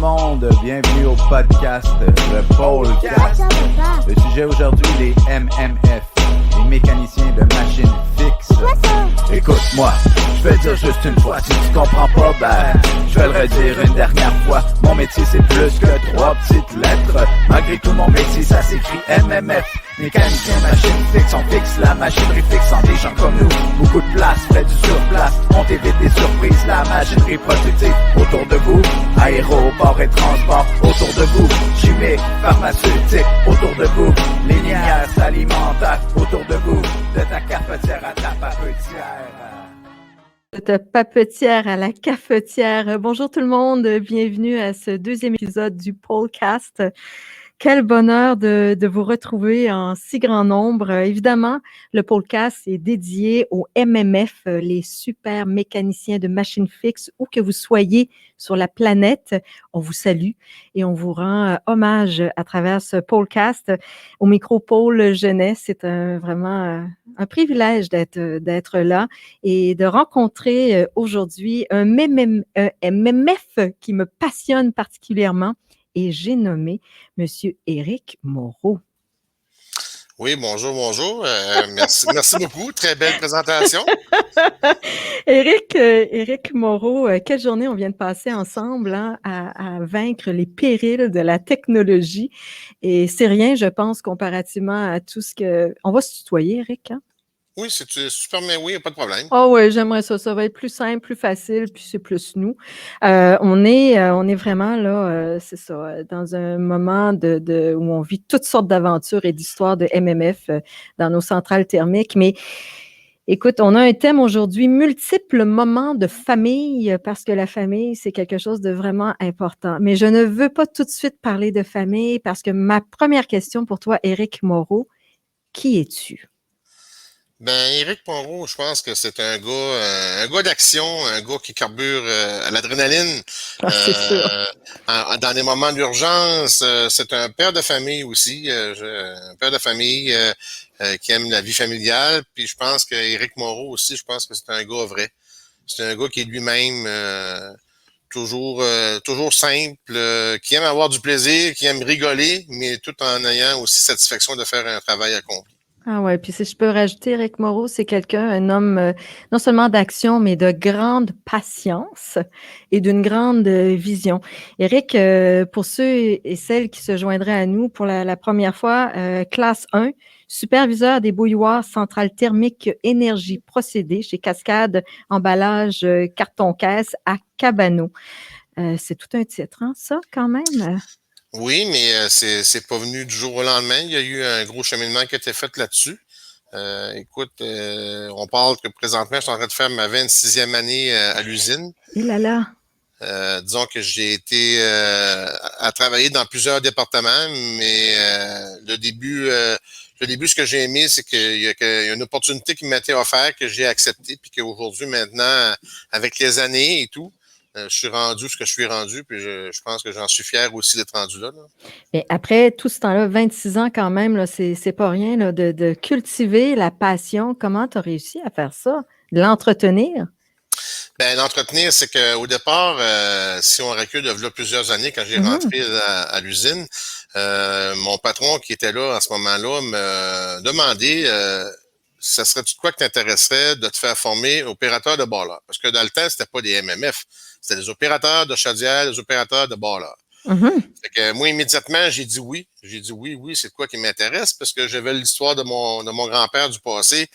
monde, bienvenue au podcast, le Podcast. Le sujet aujourd'hui, les MMF, les mécaniciens de machines fixes. Écoute-moi, je vais dire juste une fois, si tu comprends pas, ben, je vais le redire une dernière fois. Mon métier c'est plus que 3 petites lettres, malgré tout mon métier ça s'écrit MMF. Mécanicien, machine fixe, on fixe la machinerie fixant des gens comme nous. Beaucoup de place, fait du surplace, on t'évite des surprises, la machinerie productive autour de vous. Aéroport et transport autour de vous. Chimique, pharmaceutique autour de vous. Linéaire, alimentaire autour de vous. De ta cafetière à ta papetière. De ta papetière à la cafetière. Bonjour tout le monde, bienvenue à ce deuxième épisode du Podcast. Quel bonheur de vous retrouver en si grand nombre. Évidemment, le podcast est dédié aux MMF, les super mécaniciens de machines fixes, où que vous soyez sur la planète. On vous salue et on vous rend hommage à travers ce podcast. Au micro, Paul Genet, c'est vraiment un privilège d'être là et de rencontrer aujourd'hui un MMF qui me passionne particulièrement. Et j'ai nommé Monsieur Éric Moreau. Oui, bonjour. Merci beaucoup. Très belle présentation. Éric Moreau, quelle journée on vient de passer ensemble à vaincre les périls de la technologie. Et c'est rien, je pense, comparativement à tout ce que... On va se tutoyer, Éric, hein? Oui, c'est super, mais oui, pas de problème. Ah oui, j'aimerais ça. Ça va être plus simple, plus facile, puis c'est plus nous. On est vraiment là, c'est ça, dans un moment où on vit toutes sortes d'aventures et d'histoires de MMF dans nos centrales thermiques. Mais écoute, on a un thème aujourd'hui, multiples moments de famille, parce que la famille, c'est quelque chose de vraiment important. Mais je ne veux pas tout de suite parler de famille, parce que ma première question pour toi, Éric Moreau, qui es-tu? Ben, Éric Moreau, je pense que c'est un gars d'action, un gars qui carbure à l'adrénaline. C'est sûr. Dans des moments d'urgence, c'est un père de famille aussi, un père de famille qui aime la vie familiale. Puis je pense que Éric Moreau aussi, je pense que c'est un gars vrai. C'est un gars qui est lui-même toujours simple, qui aime avoir du plaisir, qui aime rigoler, mais tout en ayant aussi satisfaction de faire un travail accompli. Ah ouais, puis si je peux rajouter, Éric Moreau, c'est un homme non seulement d'action, mais de grande patience et d'une grande vision. Éric, pour ceux et celles qui se joindraient à nous pour la première fois, classe 1, superviseur des bouilloires centrales thermiques énergie procédés chez Cascade Emballage Carton-Caisse à Cabano. C'est tout un titre, hein, ça, quand même? Oui, mais c'est pas venu du jour au lendemain. Il y a eu un gros cheminement qui a été fait là-dessus. Écoute, on parle que présentement, je suis en train de faire ma 26e année à l'usine. Il a là. Disons que j'ai été à travailler dans plusieurs départements, mais le début, ce que j'ai aimé, c'est qu'il y a une opportunité qui m'a été offerte, que j'ai acceptée, puis qu'aujourd'hui, maintenant, avec les années et tout, je suis rendu ce que je suis rendu, puis je pense que j'en suis fier aussi d'être rendu là. Mais après tout ce temps-là, 26 ans quand même, là, c'est pas rien là, de cultiver la passion. Comment tu as réussi à faire ça? De l'entretenir? Ben, l'entretenir, c'est qu'au départ, si on recule de là plusieurs années, quand j'ai rentré à l'usine, mon patron qui était là à ce moment-là me demandait ça serait-tu de quoi que t'intéresserait de te faire former opérateur de boiler? Parce que dans le temps, c'était pas des MMF. C'était des opérateurs de chaudière, des opérateurs de boiler. Fait que moi, immédiatement, j'ai dit oui. J'ai dit oui, c'est de quoi qui m'intéresse parce que j'avais l'histoire de mon grand-père du passé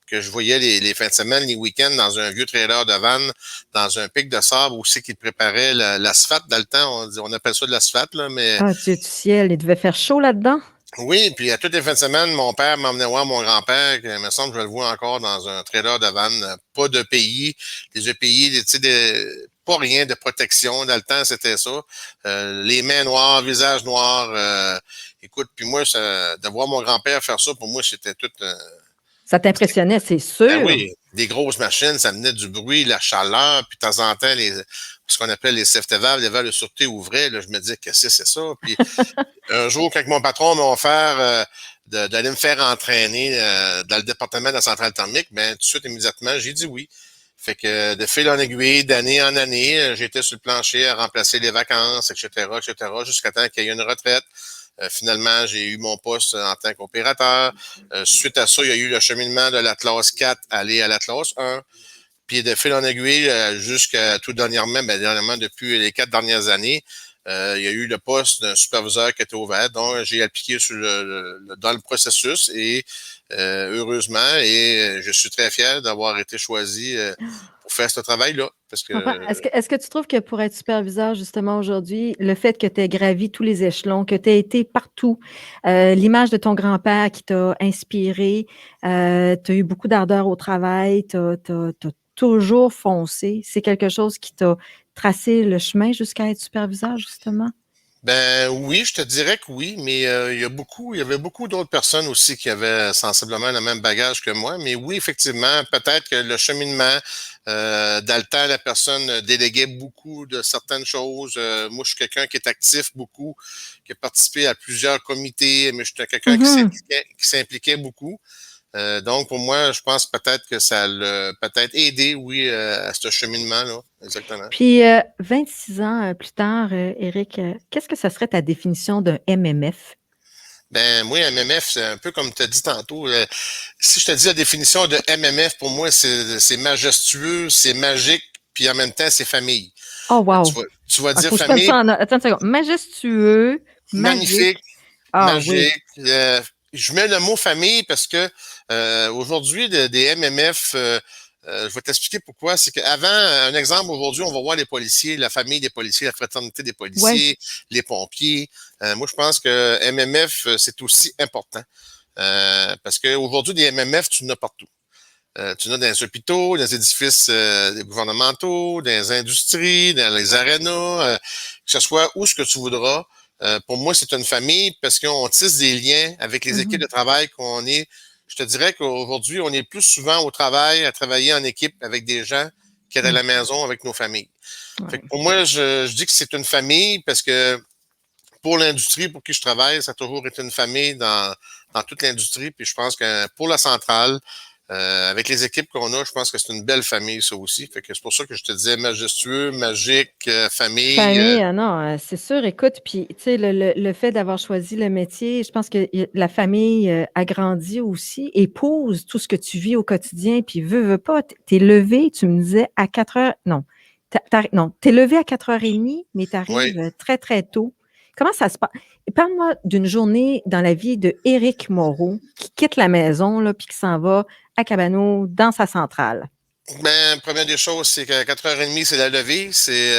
que je voyais les fins de semaine, les week-ends dans un vieux trailer de van, dans un pic de sable aussi qu'il préparait l'asphalte. Dans le temps, on appelle ça de l'asphalte, là, mais... Ah, Dieu du ciel, il devait faire chaud là-dedans? Oui, puis à toutes les fins de semaine, mon père m'emmenait voir mon grand-père, il me semble que je le vois encore dans un trailer de van, pas de pays, des EPI, tu sais, pas rien de protection. Dans le temps, c'était ça. Les mains noires, visage noir. Écoute, puis moi, de voir mon grand-père faire ça, pour moi, c'était tout... Ça t'impressionnait, c'est sûr. Ben oui, des grosses machines, ça menait du bruit, la chaleur, puis de temps en temps, ce qu'on appelle les safety valves, les valves de sûreté ouvraient. Là, je me disais, qu'est-ce que c'est ça? Puis un jour, quand mon patron m'a offert d'aller me faire entraîner dans le département de la centrale thermique, ben tout de suite, immédiatement, j'ai dit oui. Fait que de fil en aiguille, d'année en année, j'étais sur le plancher à remplacer les vacances, etc., jusqu'à temps qu'il y ait une retraite. Finalement, j'ai eu mon poste en tant qu'opérateur. Suite à ça, il y a eu le cheminement de l'Atlas 4 aller à l'Atlas 1. Puis de fil en aiguille, jusqu'à tout dernièrement, dernièrement, depuis les 4 dernières années, il y a eu le poste d'un superviseur qui était ouvert. Donc, j'ai appliqué dans le processus et heureusement, et je suis très fier d'avoir été choisi pour faire ce travail-là. Parce Je comprends. que Est-ce que tu trouves que pour être superviseur, justement, aujourd'hui, le fait que tu aies gravi tous les échelons, que tu aies été partout, l'image de ton grand-père qui t'a inspiré, tu as eu beaucoup d'ardeur au travail, tu as toujours foncé, c'est quelque chose qui t'a tracé le chemin jusqu'à être superviseur, justement? Ben oui, je te dirais que oui, mais il y avait beaucoup d'autres personnes aussi qui avaient sensiblement le même bagage que moi. Mais oui, effectivement, peut-être que le cheminement, dans le temps, la personne déléguait beaucoup de certaines choses. Moi, je suis quelqu'un qui est actif beaucoup, qui a participé à plusieurs comités, mais je suis quelqu'un Mhm. qui s'impliquait beaucoup. Donc, pour moi, je pense peut-être que ça l'a peut-être aidé, oui, à ce cheminement-là. Exactement. Puis, 26 ans plus tard, Éric, qu'est-ce que ça serait ta définition d'un MMF? Ben, moi, MMF, c'est un peu comme tu as dit tantôt. Si je te dis la définition de MMF, pour moi, c'est majestueux, c'est magique, puis en même temps, c'est famille. Oh, Euh, wow! tu vas, tu vas Il dire faut que je prenne famille, ça en note. Attends une seconde. Majestueux, magique. magnifique, Ah oui. magique. Je mets le mot famille parce que aujourd'hui, des MMF, je vais t'expliquer pourquoi. C'est qu'avant, un exemple, aujourd'hui, on va voir les policiers, la famille des policiers, la fraternité des Ouais. policiers, les pompiers. Moi, je pense que MMF, c'est aussi important. Parce qu'aujourd'hui, des MMF, tu en as partout. Tu en as dans les hôpitaux, dans les édifices gouvernementaux, dans les industries, dans les arénas, que ce soit où ce que tu voudras. Pour moi, c'est une famille parce qu'on tisse des liens avec les équipes Mhm. de travail qu'on est. Je te dirais qu'aujourd'hui, on est plus souvent au travail, à travailler en équipe avec des gens qu'à Mm. la maison avec nos familles. Fait Ouais. que pour moi, je dis que c'est une famille parce que pour l'industrie pour qui je travaille, ça a toujours été une famille dans toute l'industrie. Puis je pense que pour la centrale, avec les équipes qu'on a, je pense que c'est une belle famille, ça aussi. Fait que c'est pour ça que je te disais majestueux, magique, famille. Famille, ah non, c'est sûr. Écoute, puis tu sais, le fait d'avoir choisi le métier, je pense que la famille agrandit aussi, épouse tout ce que tu vis au quotidien, puis veux pas, t'es levé, tu me disais, à 4 heures, non, non, t'es levé à 4h30, mais tu Oui. arrives très, très tôt. Comment ça se passe? Parle-moi d'une journée dans la vie de Éric Moreau qui quitte la maison, là, puis qui s'en va à Cabano dans sa centrale. Ben, première des choses, c'est qu'à 4h30, c'est la levée, c'est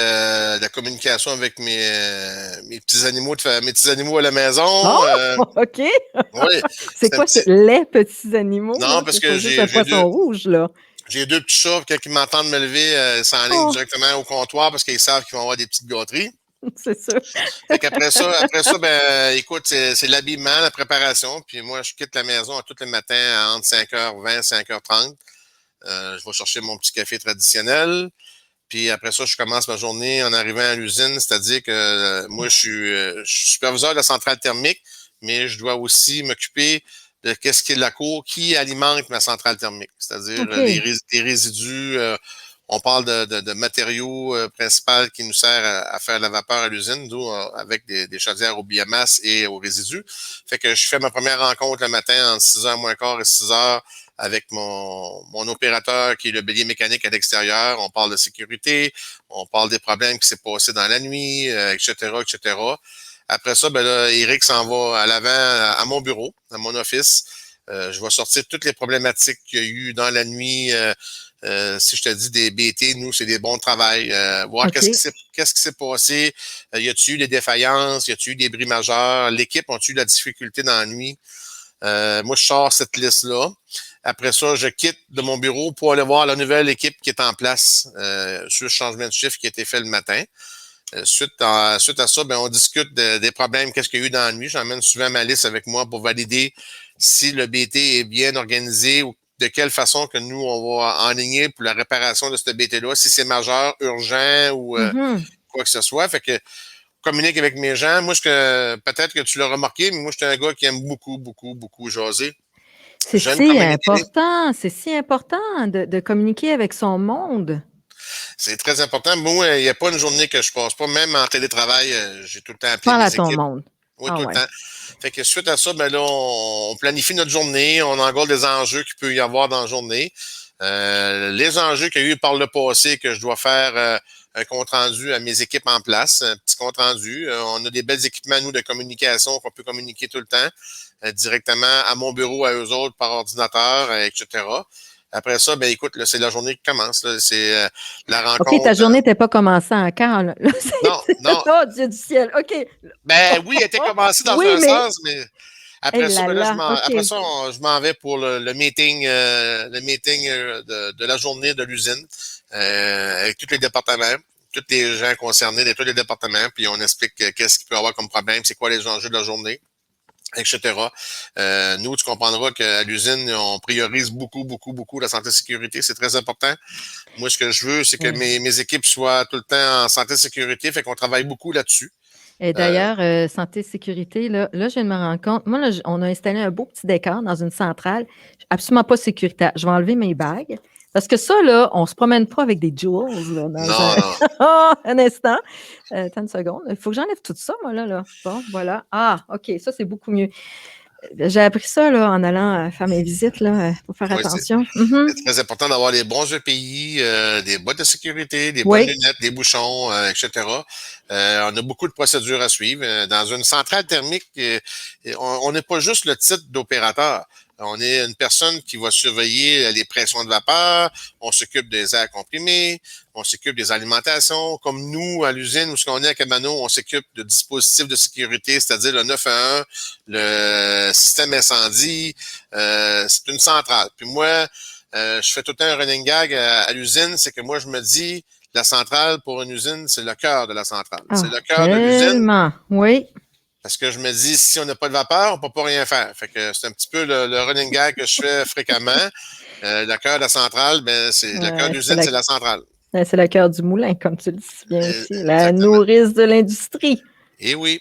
la communication avec mes petits animaux mes petits animaux à la Oh, maison. OK. Oui, C'est c'est un quoi petit. les petits animaux, Non, là? parce C'est que pas juste un poisson rouge, là. j'ai deux petits chats, quand ils m'entendent me lever, ils s'enlignent Oh, directement au comptoir parce qu'ils savent qu'ils vont avoir des petites gâteries. c'est sûr. Fait après ça, ben, écoute, c'est l'habillement, la préparation. Puis moi, je quitte la maison tous les matins entre 5h20 et 5h30. Je vais chercher mon petit café traditionnel. Puis après ça, je commence ma journée en arrivant à l'usine, c'est-à-dire que moi, je suis superviseur de la centrale thermique, mais je dois aussi m'occuper de qu'est-ce qui est de la cour, qui alimente ma centrale thermique, c'est-à-dire OK. les résidus. On parle de matériaux principaux qui nous servent à faire la vapeur à l'usine, d'où avec des chaudières au biomasse et aux résidus. Fait que je fais ma première rencontre le matin entre 6h moins quart et 6h avec mon opérateur qui est le bélier mécanique à l'extérieur. On parle de sécurité, on parle des problèmes qui s'est passé dans la nuit, etc., etc. Après ça, ben là, Eric s'en va à l'avant à mon bureau, à mon office. Je vais sortir toutes les problématiques qu'il y a eu dans la nuit. Si je te dis des BT, nous, c'est des bons de travail. Voir OK. qu'est-ce qui s'est passé. Y a-t-il eu des défaillances? Y a-t-il eu des bris majeurs? L'équipe, ont-tu eu de la difficulté dans la nuit? Moi, je sors cette liste-là. Après ça, je quitte de mon bureau pour aller voir la nouvelle équipe qui est en place sur le changement de chiffre qui a été fait le matin. Suite à ça, ben, on discute des problèmes, qu'est-ce qu'il y a eu dans la nuit. J'emmène souvent ma liste avec moi pour valider si le BT est bien organisé ou de quelle façon que nous, on va enligner pour la réparation de ce BT-là, si c'est majeur, urgent ou Mhm. quoi que ce soit. Fait que communique avec mes gens. Moi, peut-être que tu l'as remarqué, mais moi, je suis un gars qui aime beaucoup, beaucoup, beaucoup jaser. C'est si important, de communiquer avec son monde. C'est très important. Moi, il n'y a pas une journée que je passe pas, même en télétravail, j'ai tout le temps appelé Parle à mes ton équipes. monde. Oui, tout le temps. Fait que suite à ça, ben là, on planifie notre journée, on englobe des enjeux qu'il peut y avoir dans la journée. Les enjeux qu'il y a eu par le passé, que je dois faire un compte-rendu à mes équipes en place, un petit compte-rendu. On a des belles équipements, nous, de communication qu'on peut communiquer tout le temps, directement à mon bureau, à eux autres, par ordinateur, etc. Après ça, ben écoute, là, c'est la journée qui commence. Là. C'est la rencontre. OK, ta journée n'était pas commencée encore. Là. Non. Oh, Dieu du ciel. OK. Ben oui, elle était commencée dans un sens, mais après ça, ben là, après ça, je m'en vais pour le meeting, de la journée de l'usine, avec tous les départements, tous les gens concernés de tous les départements, puis on explique qu'est-ce qu'il peut y avoir comme problème, c'est quoi les enjeux de la journée, etc. Nous, tu comprendras qu'à l'usine, on priorise beaucoup la santé et sécurité. C'est très important. Moi, ce que je veux, c'est que mes équipes soient tout le temps en santé et sécurité. Fait qu'on travaille beaucoup là-dessus. Et d'ailleurs, santé et sécurité, là, je viens de me rendre compte. Moi, là, on a installé un beau petit décor dans une centrale. Absolument pas sécuritaire. Je vais enlever mes bagues. Parce que ça, là, on ne se promène pas avec des jewels. Là, non. Un instant. Attends une seconde. Il faut que j'enlève tout ça, moi, là. Bon, voilà. Ah, OK. Ça, c'est beaucoup mieux. J'ai appris ça là, en allant faire mes visites. Il faut faire attention. C'est très important d'avoir les bons EPI, des bottes de sécurité, des bonnes lunettes, des bouchons, etc. On a beaucoup de procédures à suivre. Dans une centrale thermique, on n'est pas juste le titre d'opérateur. On est une personne qui va surveiller les pressions de vapeur, on s'occupe des airs comprimés, on s'occupe des alimentations. Comme nous, à l'usine, où ce qu'on est à Cabano, on s'occupe de dispositifs de sécurité, c'est-à-dire le 911, le système incendie. C'est une centrale. Puis moi, je fais tout le temps un running gag à l'usine, c'est que moi, je me dis, la centrale, pour une usine, c'est le cœur de la centrale. C'est le cœur de l'usine. Oui. Parce que je me dis, si on n'a pas de vapeur, on ne peut pas rien faire. Fait que c'est un petit peu le running gag que je fais fréquemment. Le cœur de la centrale, ben, le cœur de l'usine, c'est la centrale. C'est le cœur du moulin, comme tu le dis bien aussi. La nourrice de l'industrie. Eh oui.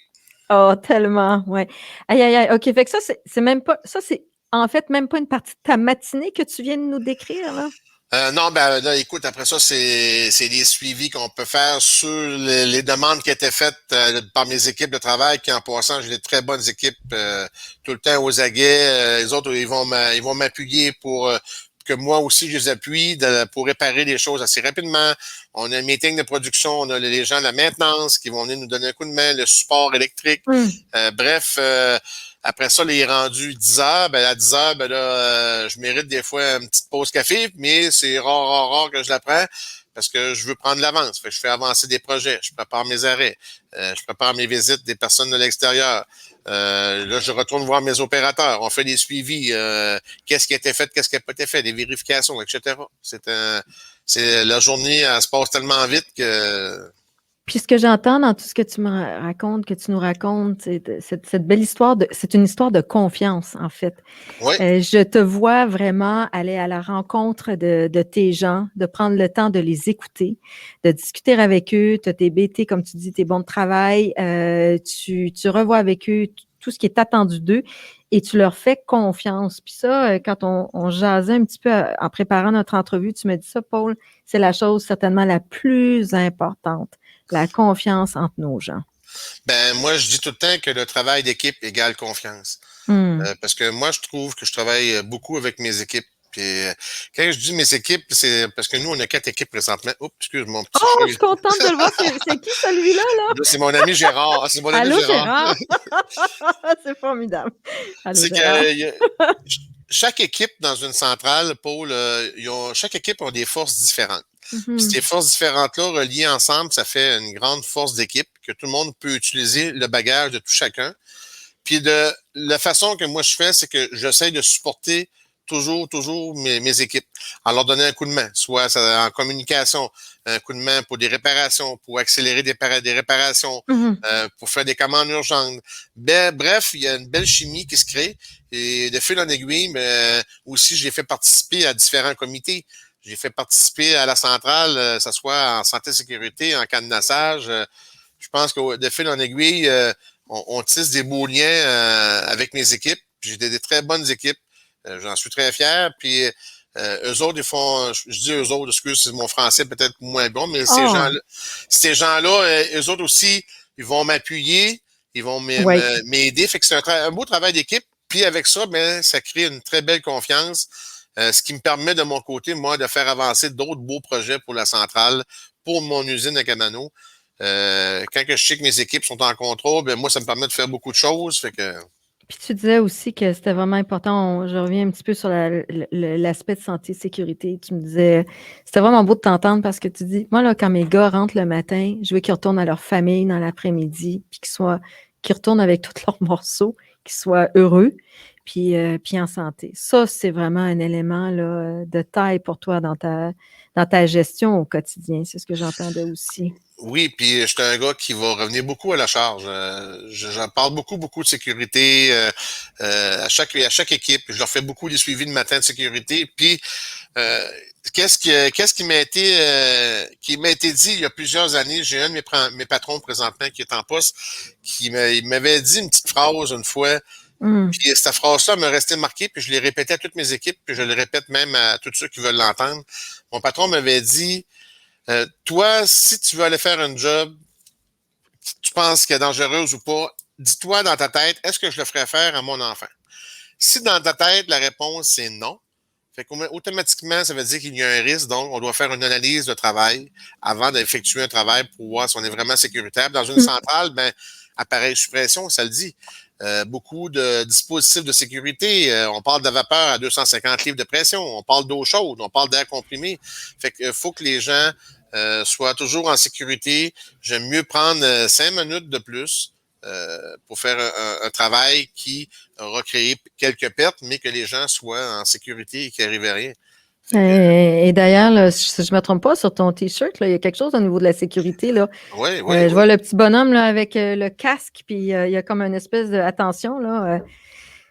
Oh, tellement, ouais. Aïe. OK, fait que ça, c'est même pas. Ça, c'est en fait même pas une partie de ta matinée que tu viens de nous décrire, là. Non, ben là, écoute, après ça, c'est les suivis qu'on peut faire sur les demandes qui étaient faites par mes équipes de travail, qui en passant, j'ai des très bonnes équipes tout le temps aux aguets. Les autres, ils vont m'appuyer pour que moi aussi je les appuie pour réparer les choses assez rapidement. On a un meeting de production, on a les gens de la maintenance qui vont venir nous donner un coup de main, le support électrique. Bref, après ça, les rendus 10 heures, ben à 10 heures, ben là, je mérite des fois une petite pause café, mais c'est rare que je la prends parce que je veux prendre l'avance. Fait que je fais avancer des projets, je prépare mes arrêts, je prépare mes visites des personnes de l'extérieur. Là, je retourne voir mes opérateurs. On fait des suivis. Qu'est-ce qui a été fait, qu'est-ce qui n'a pas été fait, des vérifications, etc. La journée, elle se passe tellement vite que... Puis ce que j'entends dans tout ce que tu me racontes, que tu nous racontes, c'est cette belle histoire c'est une histoire de confiance, en fait. Oui. Je te vois vraiment aller à la rencontre de tes gens, de prendre le temps de les écouter, de discuter avec eux. Tu as tes BT, comme tu dis, tes bons de travail. Tu revois avec eux tout ce qui est attendu d'eux et tu leur fais confiance. Puis ça, quand on jasait un petit peu en préparant notre entrevue, tu me dis ça, Paul, c'est la chose certainement la plus importante. La confiance entre nos gens. Ben moi, je dis tout le temps que le travail d'équipe égale confiance. Parce que moi, je trouve que je travaille beaucoup avec mes équipes. Puis quand je dis mes équipes, c'est parce que nous, on a 4 équipes présentement. Oups, excuse mon petit chat. Je suis contente de le voir. C'est qui celui-là, là? C'est mon ami Gérard. C'est mon ami Allô, Gérard. C'est formidable. Allô, c'est que chaque équipe dans une centrale, Paul, chaque équipe a des forces différentes. Puis ces forces différentes-là, reliées ensemble, ça fait une grande force d'équipe que tout le monde peut utiliser le bagage de tout chacun. Puis la façon que moi je fais, c'est que j'essaie de supporter toujours mes équipes en leur donnant un coup de main, soit en communication, un coup de main pour des réparations, pour accélérer des réparations, pour faire des commandes urgentes. Bref, il y a une belle chimie qui se crée et de fil en aiguille, mais aussi je les fais participer à différents comités. J'ai fait participer à la centrale, que ce soit en santé et sécurité, en cadenassage. Je pense que de fil en aiguille, on tisse des beaux liens avec mes équipes. J'ai des très bonnes équipes. J'en suis très fier. Puis eux autres, ils font, je dis eux autres, excuse, c'est mon français peut-être moins bon, mais ces gens-là, eux autres aussi, ils vont m'appuyer, ils vont m'aider. Fait que c'est un beau travail d'équipe. Puis avec ça, ben, ça crée une très belle confiance, ce qui me permet de mon côté, moi, de faire avancer d'autres beaux projets pour la centrale, pour mon usine à Camano. Quand que je sais que mes équipes sont en contrôle, ben moi, ça me permet de faire beaucoup de choses. Fait que Puis tu disais aussi que c'était vraiment important, je reviens un petit peu sur l'aspect de santé et sécurité. Tu me disais, c'était vraiment beau de t'entendre parce que tu dis, moi, là, quand mes gars rentrent le matin, je veux qu'ils retournent à leur famille dans l'après-midi, puis qu'ils retournent avec tous leurs morceaux, qu'ils soient heureux, puis en santé. Ça, c'est vraiment un élément là, de taille pour toi dans ta gestion au quotidien. C'est ce que j'entendais aussi. oui, puis je suis un gars qui va revenir beaucoup à la charge. J'en parle beaucoup de sécurité à chaque équipe. Je leur fais beaucoup des suivis de matin de sécurité. Puis qu'est-ce qui m'a été dit il y a plusieurs années. J'ai un de mes patrons présentement qui est en poste il m'avait dit une petite phrase une fois. Puis cette phrase-là me restait marquée, puis je l'ai répétée à toutes mes équipes, puis je le répète même à tous ceux qui veulent l'entendre. Mon patron m'avait dit toi, si tu veux aller faire un job, tu penses qu'elle est dangereuse ou pas, dis-toi dans ta tête, est-ce que je le ferais faire à mon enfant? Si dans ta tête, la réponse c'est non, fait qu'automatiquement, ça veut dire qu'il y a un risque, donc on doit faire une analyse de travail avant d'effectuer un travail pour voir si on est vraiment sécuritaire. Dans une centrale, ben, appareil suppression, ça le dit. Beaucoup de dispositifs de sécurité. On parle de vapeur à 250 livres de pression. On parle d'eau chaude. On parle d'air comprimé. Fait que faut que les gens soient toujours en sécurité. J'aime mieux prendre 5 minutes de plus pour faire un travail qui aura créé quelques pertes, mais que les gens soient en sécurité et qu'il n'arrive à rien. Et d'ailleurs, là, si je ne me trompe pas, sur ton T-shirt, là, il y a quelque chose au niveau de la sécurité. Là. Oui. Je vois le petit bonhomme là, avec le casque, puis il y a comme une espèce de attention. Là,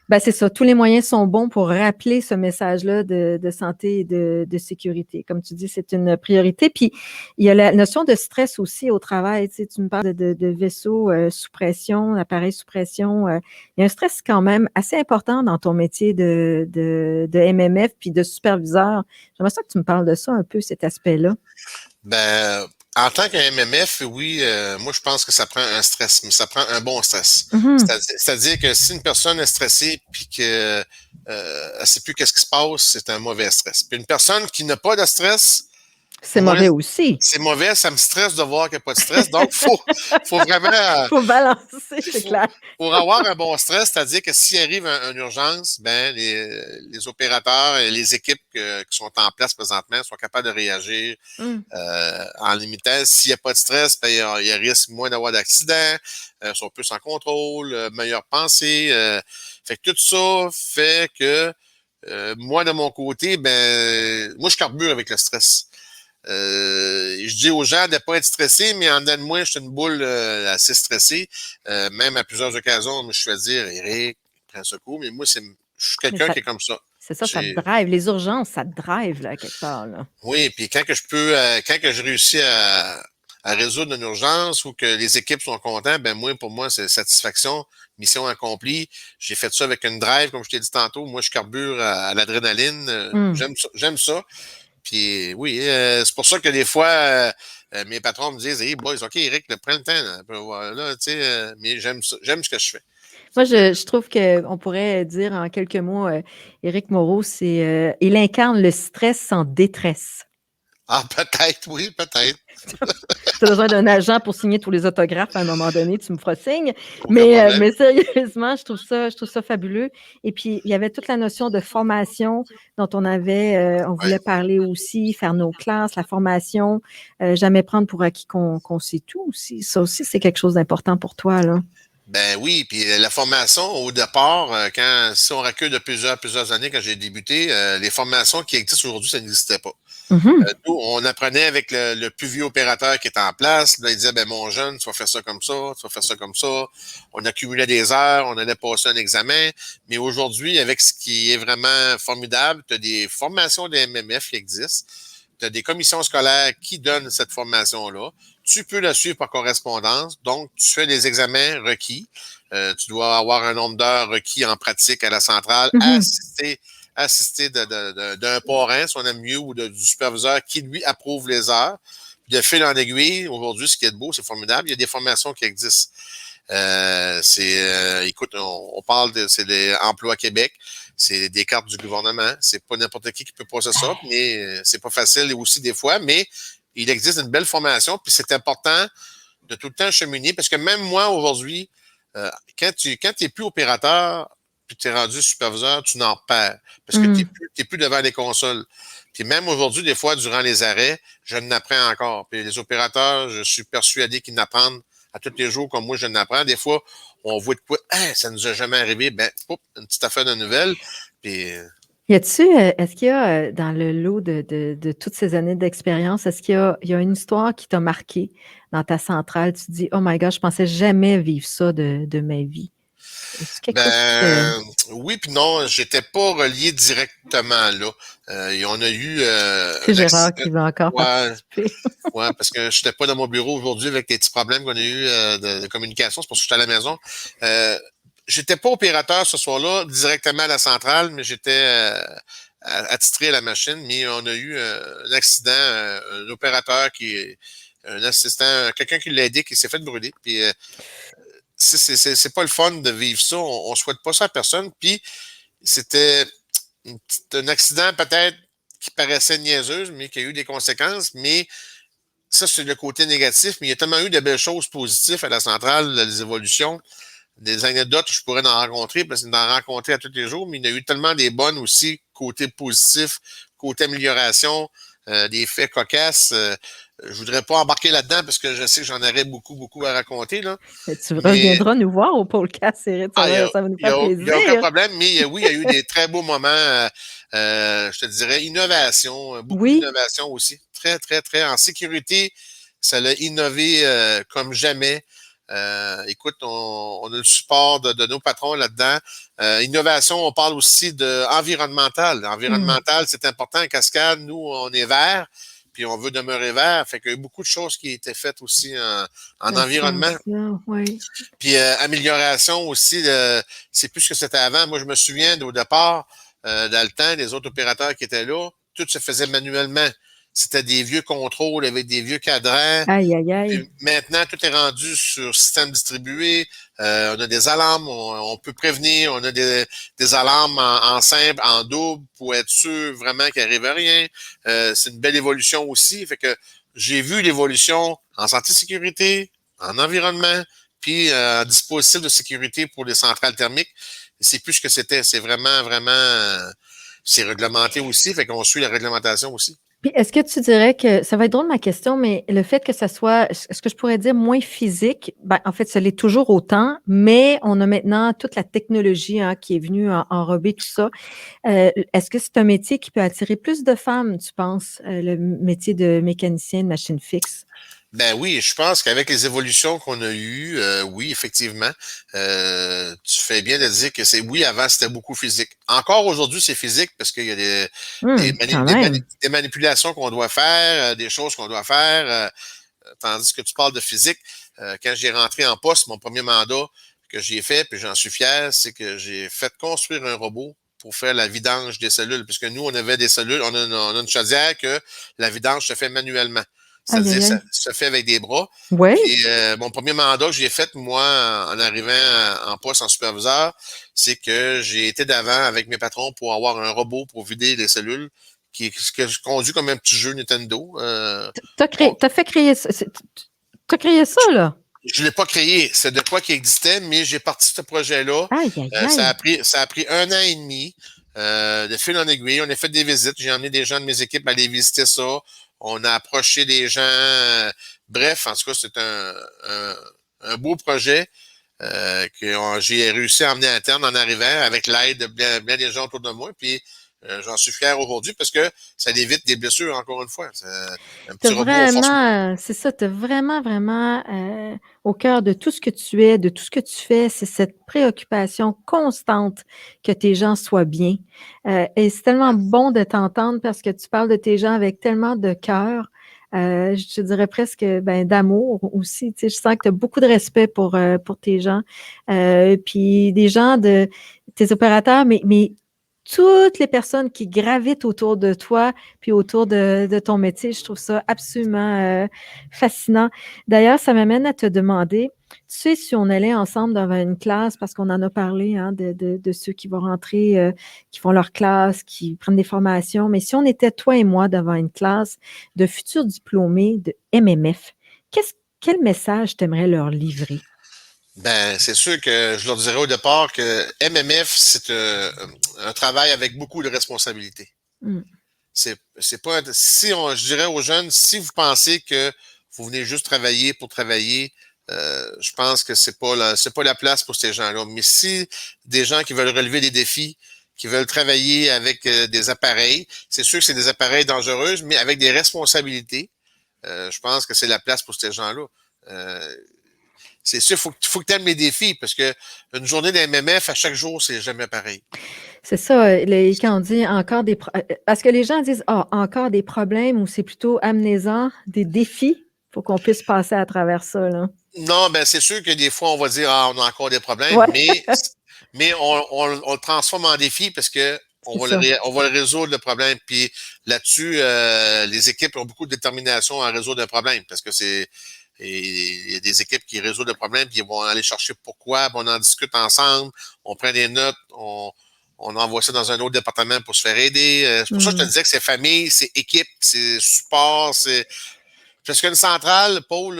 ben, c'est ça, tous les moyens sont bons pour rappeler ce message-là de santé et de sécurité. Comme tu dis, c'est une priorité. Puis, il y a la notion de stress aussi au travail. Tu sais, tu me parles de vaisseaux sous pression, d'appareils sous pression. Il y a un stress quand même assez important dans ton métier de MMF puis de superviseur. J'aimerais ça que tu me parles de ça un peu, cet aspect-là. Ben, en tant qu'MMF, oui, moi je pense que ça prend un stress, mais ça prend un bon stress. C'est-à-dire que si une personne est stressée puis que elle sait plus qu'est-ce qui se passe, c'est un mauvais stress. Puis une personne qui n'a pas de stress, c'est mauvais aussi. C'est mauvais, ça me stresse de voir qu'il n'y a pas de stress. Donc, faut vraiment. Faut balancer, c'est clair. Pour avoir un bon stress, c'est-à-dire que s'il arrive une urgence, ben les opérateurs et les équipes qui sont en place présentement sont capables de réagir en limitant. S'il n'y a pas de stress, ben, il y a risque moins d'avoir d'accidents, sont plus en contrôle, meilleure pensée. Fait que tout ça fait que moi, de mon côté, ben moi, je carbure avec le stress. Je dis aux gens de ne pas être stressés, mais en dedans de moi, je suis une boule assez stressée. Même à plusieurs occasions, je fais dire, Eric, prends ce coup, mais moi, je suis quelqu'un qui est comme ça. C'est ça, ça te drive. Les urgences, ça te drive, là, quelque part. Là. Oui, puis quand que je réussis à résoudre une urgence ou que les équipes sont contents, ben moi, pour moi, c'est satisfaction, mission accomplie. J'ai fait ça avec une drive, comme je t'ai dit tantôt. Moi, je carbure à l'adrénaline. J'aime ça. Puis oui, c'est pour ça que des fois, mes patrons me disent, hey boys, OK, Eric, prends le temps. Là, mais j'aime ce que je fais. Moi, je trouve qu'on pourrait dire en quelques mots, Éric Moreau, il incarne le stress sans détresse. Ah, peut-être, oui, peut-être. Tu as besoin d'un agent pour signer tous les autographes à un moment donné, tu me feras signe. Mais sérieusement, je trouve ça fabuleux. Et puis, il y avait toute la notion de formation dont on voulait parler aussi, faire nos classes, la formation, jamais prendre pour acquis qu'on sait tout aussi. Ça aussi, c'est quelque chose d'important pour toi, là. Ben oui, puis la formation au départ, si on recule de plusieurs années quand j'ai débuté, les formations qui existent aujourd'hui, ça n'existait pas. Nous, on apprenait avec le plus vieux opérateur qui était en place. Là, il disait, ben mon jeune, tu vas faire ça comme ça, tu vas faire ça comme ça. On accumulait des heures, on allait passer un examen. Mais aujourd'hui, avec ce qui est vraiment formidable, tu as des formations de MMF qui existent. Tu as des commissions scolaires qui donnent cette formation-là. Tu peux la suivre par correspondance. Donc, tu fais les examens requis. Tu dois avoir un nombre d'heures requis en pratique à la centrale, assister assisté d'un parrain, si on aime mieux, ou du superviseur qui, lui, approuve les heures. Puis de fil en aiguille, aujourd'hui, ce qui est beau, c'est formidable, il y a des formations qui existent. Écoute, on parle c'est les emplois Québec, c'est des cartes du gouvernement, c'est pas n'importe qui peut passer ça, mais c'est pas facile aussi des fois, mais il existe une belle formation, puis c'est important de tout le temps cheminer, parce que même moi, aujourd'hui, quand tu n'es plus opérateur, puis tu es rendu superviseur, tu n'en perds, parce que tu n'es plus devant les consoles. Puis même aujourd'hui, des fois, durant les arrêts, je n'apprends encore. Puis les opérateurs, je suis persuadé qu'ils n'apprennent à tous les jours comme moi, je n'apprends. Des fois, on voit de quoi, ça nous a jamais arrivé, une petite affaire de nouvelles. Puis est-ce qu'il y a dans le lot de toutes ces années d'expérience, est-ce qu'il y a une histoire qui t'a marqué dans ta centrale? Tu te dis, oh my God, je pensais jamais vivre ça de ma vie. Oui, puis non, j'étais pas relié directement là. Et on a eu c'est Gérard qui va encore participer. Ouais, parce que je n'étais pas dans mon bureau aujourd'hui avec les petits problèmes qu'on a eu de communication. C'est pour ça que j'étais à la maison. J'étais pas opérateur ce soir-là directement à la centrale, mais j'étais attitré à la machine. Mais on a eu un accident, un opérateur un assistant, quelqu'un qui l'a aidé, qui s'est fait brûler. Puis c'est pas le fun de vivre ça. On souhaite pas ça à personne. Puis c'était un accident peut-être qui paraissait niaiseuse, mais qui a eu des conséquences. Mais ça, c'est le côté négatif. Mais il y a tellement eu de belles choses positives à la centrale, des évolutions, des anecdotes, je pourrais en rencontrer, parce que d'en rencontrer à tous les jours, mais il y a eu tellement des bonnes aussi, côté positif, côté amélioration, des faits cocasses. Je voudrais pas embarquer là-dedans parce que je sais que j'en aurais beaucoup, beaucoup à raconter. Là. Tu reviendras nous voir au podcast, Cyril. Ça va nous faire plaisir. Il n'y a aucun problème, mais oui, il y a eu des très beaux moments, je te dirais, innovation, beaucoup d'innovation aussi. Très, très, très. En sécurité, ça l'a innové comme jamais. Écoute, on a le support de nos patrons là-dedans. Innovation, on parle aussi d'environnemental. Environnemental, c'est important. En Cascade, nous, on est vert, puis on veut demeurer vert. Fait qu'il y a eu beaucoup de choses qui étaient faites aussi en environnement. Oui. Puis amélioration aussi, c'est plus que c'était avant. Moi, je me souviens au départ, dans le temps, les autres opérateurs qui étaient là, tout se faisait manuellement. C'était des vieux contrôles avec des vieux cadrans. Aïe, aïe, aïe. Puis maintenant, tout est rendu sur système distribué. On a des alarmes, on peut prévenir. On a des alarmes en simple, en double, pour être sûr vraiment qu'il n'arrive rien. C'est une belle évolution aussi. Fait que j'ai vu l'évolution en santé-sécurité, en environnement, puis en dispositif de sécurité pour les centrales thermiques. C'est plus ce que c'était. C'est vraiment, vraiment... c'est réglementé aussi. Fait qu'on suit la réglementation aussi. Puis est-ce que tu dirais que, ça va être drôle ma question, mais le fait que ça soit, est-ce que je pourrais dire moins physique, en fait, ça l'est toujours autant, mais on a maintenant toute la technologie qui est venue enrober tout ça. Est-ce que c'est un métier qui peut attirer plus de femmes, tu penses, le métier de mécanicien de machine fixe? Ben oui, je pense qu'avec les évolutions qu'on a eues, oui, effectivement, tu fais bien de dire que oui, avant, c'était beaucoup physique. Encore aujourd'hui, c'est physique parce qu'il y a des manipulations qu'on doit faire, des choses qu'on doit faire, tandis que tu parles de physique. Quand j'ai rentré en poste, mon premier mandat que j'ai fait, puis j'en suis fier, c'est que j'ai fait construire un robot pour faire la vidange des cellules, puisque nous, on avait des cellules, on a une chaudière que la vidange se fait manuellement. C'est-à-dire, ça se fait avec des bras. Oui. Puis, mon premier mandat que j'ai fait, moi, en arrivant en poste en superviseur, c'est que j'ai été d'avant avec mes patrons pour avoir un robot pour vider les cellules que je conduis comme un petit jeu Nintendo. T'as créé ça, là? Je l'ai pas créé. C'est de quoi qui existait, mais j'ai parti de ce projet-là. Ça a pris 1 an et demi. De fil en aiguille. On a fait des visites. J'ai emmené des gens de mes équipes à aller visiter ça. On a approché des gens. Bref, en tout cas, c'est un beau projet que j'ai réussi à emmener à terme en arrivant avec l'aide de bien des gens autour de moi. Puis j'en suis fier aujourd'hui parce que ça évite des blessures, encore une fois. C'est un petit robot. C'est ça, tu es vraiment, vraiment au cœur de tout ce que tu es, de tout ce que tu fais. C'est cette préoccupation constante que tes gens soient bien. Et c'est tellement bon de t'entendre parce que tu parles de tes gens avec tellement de cœur. Je te dirais presque d'amour aussi. Tu sais, je sens que tu as beaucoup de respect pour tes gens. Puis des gens tes opérateurs, mais toutes les personnes qui gravitent autour de toi puis autour de ton métier. Je trouve ça absolument fascinant. D'ailleurs, ça m'amène à te demander, tu sais, si on allait ensemble dans une classe, parce qu'on en a parlé hein, de ceux qui vont rentrer, qui font leur classe, qui prennent des formations, mais si on était toi et moi devant une classe de futurs diplômés de MMF, quel message t'aimerais leur livrer? Ben, c'est sûr que je leur dirais au départ que MMF, c'est un travail avec beaucoup de responsabilités. Mm. C'est pas, si on, je dirais aux jeunes, si vous pensez que vous venez juste travailler pour travailler, je pense que c'est pas la place pour ces gens-là. Mais si des gens qui veulent relever des défis, qui veulent travailler avec des appareils, c'est sûr que c'est des appareils dangereux, mais avec des responsabilités, je pense que c'est la place pour ces gens-là. C'est sûr, faut que tu aimes les défis, parce que une journée d'MMF, à chaque jour, c'est jamais pareil. C'est ça, quand on dit encore parce que les gens disent encore des problèmes ou c'est plutôt amenez-en des défis pour qu'on puisse passer à travers ça. Là. Non, ben c'est sûr que des fois, on va dire on a encore des problèmes, Ouais. mais on le transforme en défi parce que on va le résoudre le problème. Puis là-dessus, les équipes ont beaucoup de détermination à résoudre un problème parce que il y a des équipes qui résolvent le problème, puis ils vont aller chercher pourquoi, puis on en discute ensemble, on prend des notes, on envoie ça dans un autre département pour se faire aider. C'est pour ça que je te disais que c'est famille, c'est équipe, c'est support, c'est... Parce qu'une centrale, Paul,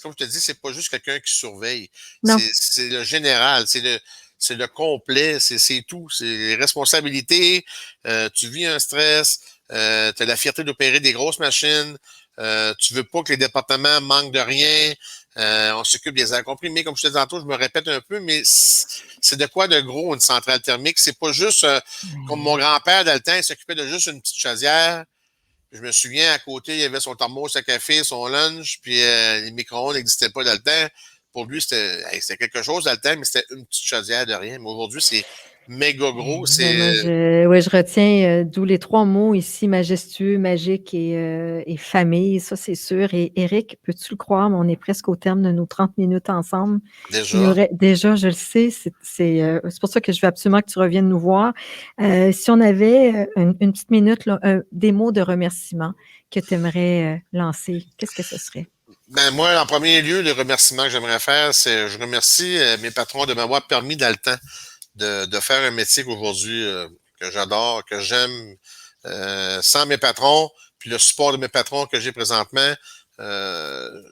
comme je te dis, c'est pas juste quelqu'un qui surveille. Non. C'est le général, c'est le complet, c'est tout. C'est les responsabilités, tu vis un stress, tu as la fierté d'opérer des grosses machines, tu veux pas que les départements manquent de rien, on s'occupe des airs comprimés, comme je te disais tantôt, je me répète un peu, mais c'est de quoi de gros une centrale thermique? C'est pas juste comme mon grand-père dans le temps, il s'occupait de juste une petite chaudière. Je me souviens, à côté, il y avait son thermos à café, son lunch, puis les micro-ondes n'existaient pas dans le temps. Pour lui, c'était quelque chose dans le temps, mais c'était une petite chaudière de rien. Mais aujourd'hui, c'est méga gros. Moi, C'est je retiens d'où les 3 mots ici, majestueux, magique et famille, ça c'est sûr. Et Éric, peux-tu le croire, mais on est presque au terme de nos 30 minutes ensemble. Déjà, je le sais, c'est pour ça que je veux absolument que tu reviennes nous voir. Si on avait une petite minute, là, des mots de remerciement que tu aimerais lancer, qu'est-ce que ce serait? Ben moi, en premier lieu, le remerciement que j'aimerais faire, c'est je remercie mes patrons de m'avoir permis dans le temps de faire un métier qu'aujourd'hui que j'adore, que j'aime. Sans mes patrons, puis le support de mes patrons que j'ai présentement, je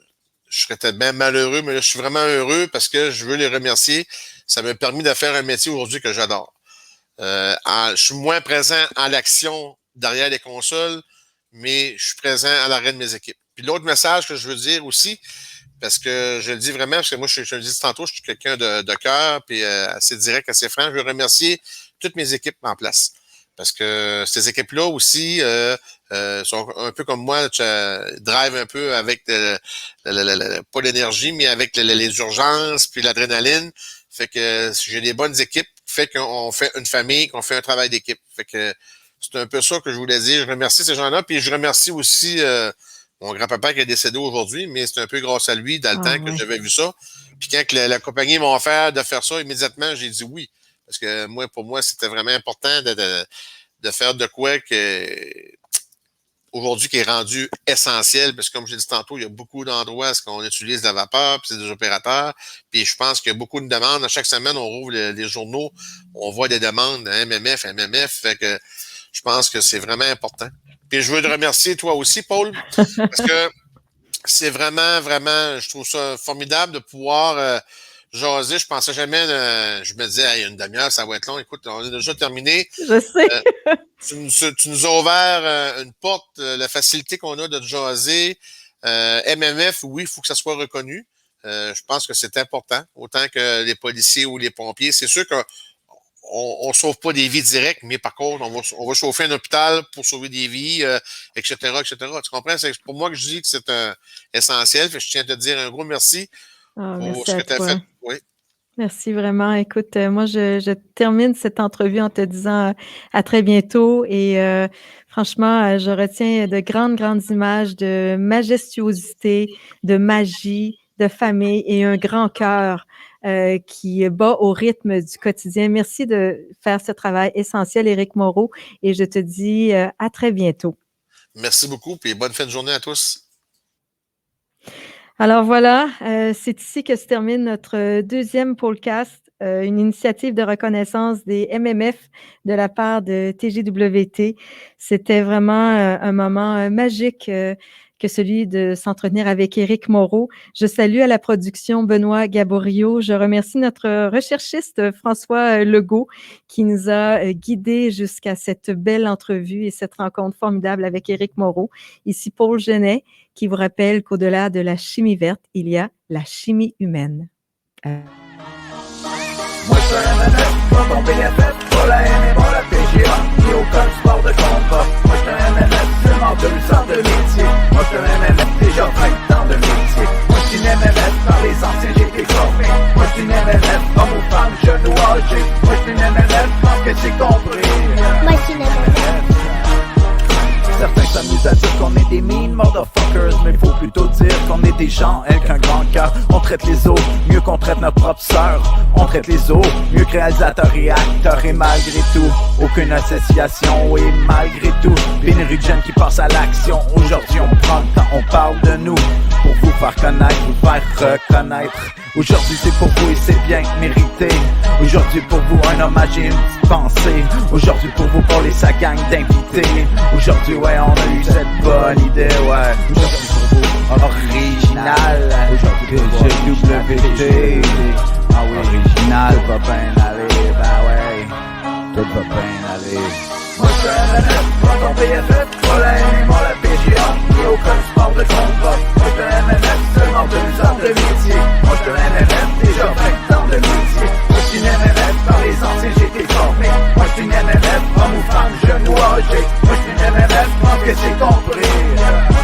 serais peut-être bien malheureux, mais là, je suis vraiment heureux parce que je veux les remercier. Ça m'a permis de faire un métier aujourd'hui que j'adore. Je suis moins présent en l'action derrière les consoles, mais je suis présent à l'arrêt de mes équipes. Puis l'autre message que je veux dire aussi, parce que je le dis vraiment, parce que moi, je le dis tantôt, je suis quelqu'un de cœur, puis assez direct, assez franc. Je veux remercier toutes mes équipes en place. Parce que ces équipes-là aussi sont un peu comme moi, drive un peu avec pas l'énergie, mais avec les urgences, puis l'adrénaline. Fait que j'ai des bonnes équipes, fait qu'on fait une famille, qu'on fait un travail d'équipe. Fait que c'est un peu ça que je voulais dire. Je remercie ces gens-là, puis je remercie aussi mon grand-papa qui est décédé aujourd'hui, mais c'est un peu grâce à lui dans le temps que j'avais vu ça. Puis quand la compagnie m'a offert de faire ça, immédiatement, j'ai dit oui. Parce que pour moi, c'était vraiment important de faire de quoi aujourd'hui qui est rendu essentiel, parce que comme je l'ai dit tantôt, il y a beaucoup d'endroits où on utilise la vapeur, puis c'est des opérateurs, puis je pense qu'il y a beaucoup de demandes. À chaque semaine, on rouvre les journaux, on voit des demandes MMF, fait que je pense que c'est vraiment important. Puis je veux te remercier toi aussi, Paul, parce que c'est vraiment, vraiment, je trouve ça formidable de pouvoir jaser. Je pensais jamais, je me disais, hey, une demi-heure, ça va être long. Écoute, on est déjà terminé. Je sais. Tu nous as ouvert une porte, la facilité qu'on a de jaser. MMF, oui, il faut que ça soit reconnu. Je pense que c'est important, autant que les policiers ou les pompiers. C'est sûr qu'on sauve pas des vies directes, mais par contre, on va chauffer un hôpital pour sauver des vies, etc., etc. Tu comprends? C'est pour moi que je dis que c'est essentiel. Fait que je tiens à te dire un gros merci pour ce que tu as fait. Oui. Merci vraiment. Écoute, moi, je termine cette entrevue en te disant à très bientôt et franchement, je retiens de grandes, grandes images de majestuosité, de magie, de famille et un grand cœur qui bat au rythme du quotidien. Merci de faire ce travail essentiel, Éric Moreau, et je te dis à très bientôt. Merci beaucoup, puis bonne fin de journée à tous. Alors voilà, c'est ici que se termine notre deuxième podcast, une initiative de reconnaissance des MMF de la part de TGWT. C'était vraiment un moment magique que celui de s'entretenir avec Éric Moreau. Je salue à la production Benoît Gaborio. Je remercie notre recherchiste François Legault qui nous a guidés jusqu'à cette belle entrevue et cette rencontre formidable avec Éric Moreau. Ici Paul Genet qui vous rappelle qu'au-delà de la chimie verte, il y a la chimie humaine. Moi je suis un MMF, pas ton BFF, pas la M et pas la PGA, ni aucun sport de combat. Moi je suis un MMF, seulement 2 ans de métier. Moi je suis un MMF, déjà 20 ans de métier. Moi je suis un MMF, par les anciens j'ai été formé. Moi je suis un MMF, homme ou femme, jeune ou âgé. Moi je suis un MMF, pense que c'est compris. Moi je suis un MMF. Certains s'amusent à dire qu'on est des mean motherfuckers, mais faut plutôt dire qu'on est des gens avec un grand cœur. On traite les autres mieux qu'on traite notre propre sœur. On traite les autres mieux que réalisateurs et acteurs. Et malgré tout, aucune association. Et malgré tout, pénurie de jeunes qui passent à l'action. Aujourd'hui on prend le temps, on parle de nous pour vous faire connaître, vous faire reconnaître. Aujourd'hui c'est pour vous et c'est bien mérité. Aujourd'hui pour vous un hommage et une petite pensée. Aujourd'hui pour vous Paul et sa gang d'invités. Aujourd'hui ouais on a eu cette bonne idée ouais. Aujourd'hui pour vous original. Aujourd'hui GWT. Ah oui original va bien aller ben ouais. Tout va bien aller. Moi je suis un MMF, pas ton BFF, pas la M et pas la PGA, ni aucun sport de combat. Moi je suis un MMF, seulement 2 ans de métier. Moi je suis un MMF, déjà 20 ans de métier. Moi je suis un MMF, par les anciens j'ai été formé. Moi je suis un MMF, homme ou femme, jeune ou âgé. Moi je suis un MMF, pense que c'est compris.